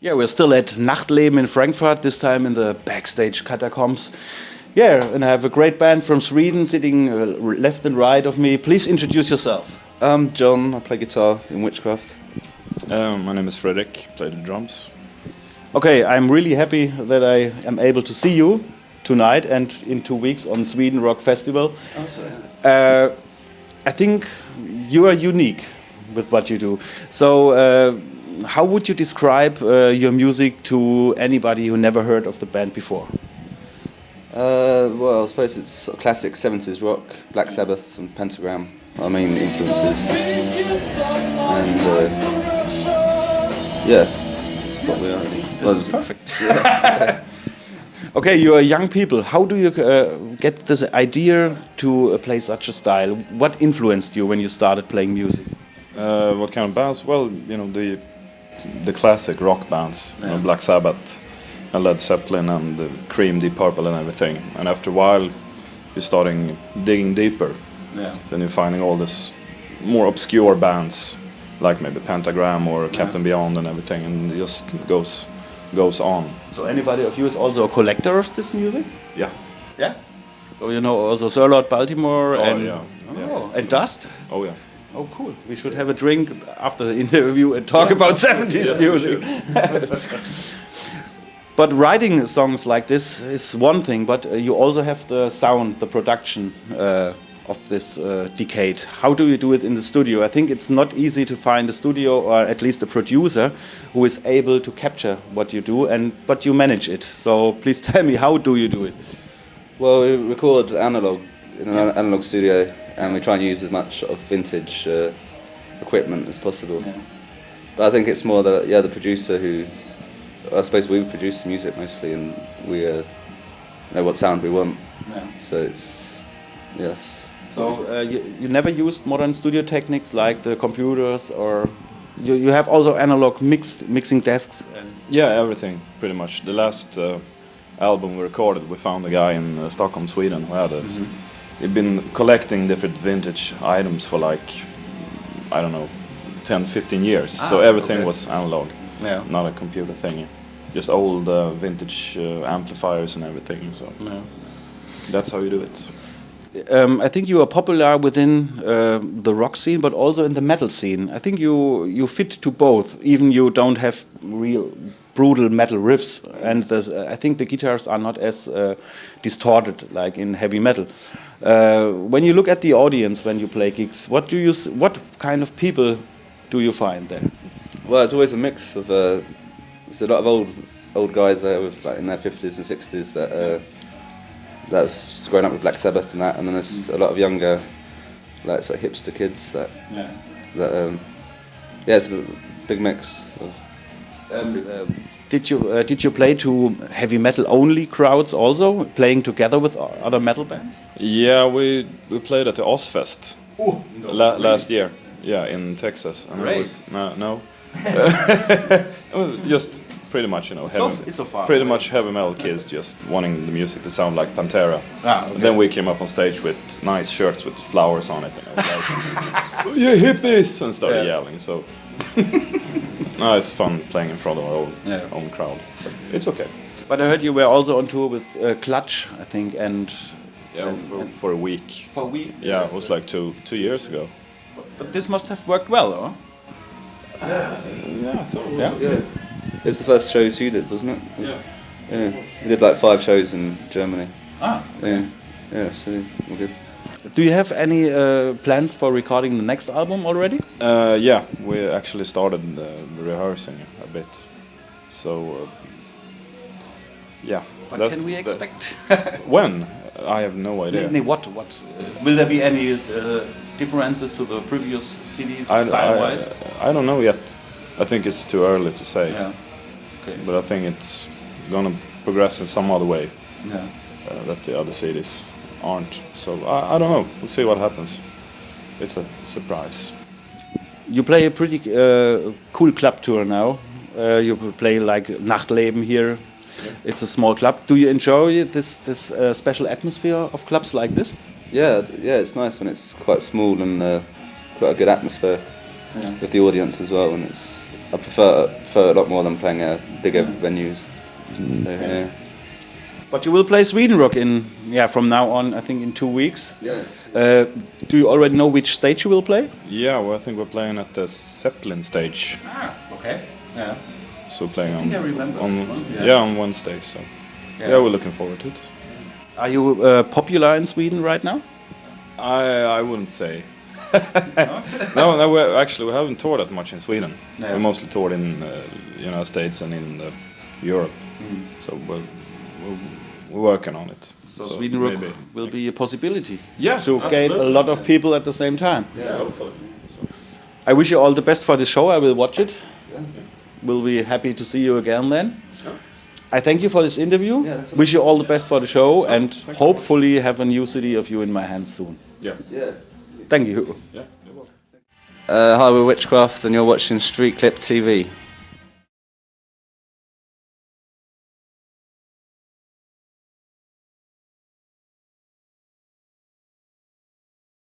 Yeah, we're still at Nachtleben in Frankfurt, this time in the backstage catacombs. Yeah, and I have a great band from Sweden sitting left and right of me. Please introduce yourself. I'm John, I play guitar in Witchcraft. My name is Fredrik, play the drums. Okay, I'm really happy that I am able to see you tonight and in 2 weeks on Sweden Rock Festival. Oh, sorry. I think you are unique with what you do. So, how would you describe your music to anybody who never heard of the band before? Well, I suppose it's sort of classic 70s rock, Black Sabbath and Pentagram, our main influences. And yeah, that's what we are. Well, perfect. Yeah. Okay, you are young people. How do you get this idea to play such a style? What influenced you when you started playing music? What kind of bands? Well, you know, the classic rock bands, you know, Black Sabbath and Led Zeppelin and Cream, Deep Purple and everything. And after a while, you're starting digging deeper. Yeah. Then you're finding all this more obscure bands, like maybe Pentagram or Captain Beyond and everything, and it just goes on. So anybody of you is also a collector of this music? Yeah. Yeah? So you know also Sir Baltimore and... Yeah. Oh, and Dust? Oh, yeah. Oh, cool. We should have a drink after the interview and talk about 70s music. But writing songs like this is one thing, but you also have the sound, the production of this decade. How do you do it in the studio? I think it's not easy to find a studio or at least a producer who is able to capture what you do, but you manage it. So please tell me, how do you do it? Well, we record analog in an analog studio, and we try and use as much of vintage equipment as possible. Yeah. But I think it's more the producer who, I suppose we produce the music mostly, and we know what sound we want. Yeah. So it's, yes. So you never used modern studio techniques like the computers, or you have also analog mixing desks? Yeah, everything pretty much. The last album we recorded, we found a guy in Stockholm, Sweden, who had he'd been collecting different vintage items for like, I don't know, 10, 15 years. So everything was analog, not a computer thing. Just old vintage amplifiers and everything. So that's how you do it. I think you are popular within the rock scene, but also in the metal scene. I think you fit to both, even you don't have real brutal metal riffs, and I think the guitars are not as distorted like in heavy metal. When you look at the audience when you play gigs, what kind of people do you find there? Well, it's always a mix of. There's a lot of old guys there with like in their 50s and 60s that's just grown up with Black Sabbath and that, and then there's a lot of younger, like sort of hipster kids that it's a big mix of. Did you play to heavy metal only crowds also, playing together with other metal bands? Yeah, we played at the Ozfest last year. Yeah, in Texas. And it was no. It was just pretty much, you know, pretty much heavy metal kids just wanting the music to sound like Pantera. And then we came up on stage with nice shirts with flowers on it, and I was like, "Oh, you hippies!" and started yelling. So no, it's fun playing in front of our own crowd. It's okay. But I heard you were also on tour with Clutch, I think, and for a week. For a week? Yeah, it was like two years ago. But this must have worked well, or? Yeah, I thought it was. Yeah. It's the first shows you did, wasn't it? Yeah. We did like 5 shows in Germany. Okay. Yeah, so we're good. Do you have any plans for recording the next album already? Yeah, we actually started rehearsing a bit. So, yeah. What can we expect? When? I have no idea. What? Will there be any differences to the previous CDs style-wise? I don't know yet. I think it's too early to say. Yeah. Okay. But I think it's gonna progress in some other way. Yeah. That the other CDs aren't. So I don't know. We'll see what happens. It's a surprise. You play a pretty cool club tour now. You play like Nachtleben here. Yeah. It's a small club. Do you enjoy this special atmosphere of clubs like this? Yeah, it's nice when it's quite small and quite a good atmosphere. with the audience as well. And I prefer it a lot more than playing at bigger venues. So, yeah. But you will play Sweden Rock from now on, I think in 2 weeks. Yeah. Do you already know which stage you will play? Yeah, well, I think we're playing at the Zeppelin stage. Okay. Yeah. So playing I remember on Wednesday. So yeah, we're looking forward to it. Are you popular in Sweden right now? I wouldn't say. No, we haven't toured that much in Sweden. No. We mostly toured in United States and in Europe. So we're working on it. So Sweden Rock will be a possibility. Yeah, to gain a lot of people at the same time. Yeah, hopefully. So. I wish you all the best for the show. I will watch it. We'll be happy to see you again then. I thank you for this interview. Wish you all the best for the show, and hopefully have a new CD of you in my hands soon. Yeah. Thank you. Yeah, you're welcome. Hi, we're Witchcraft, and you're watching Street Clip TV.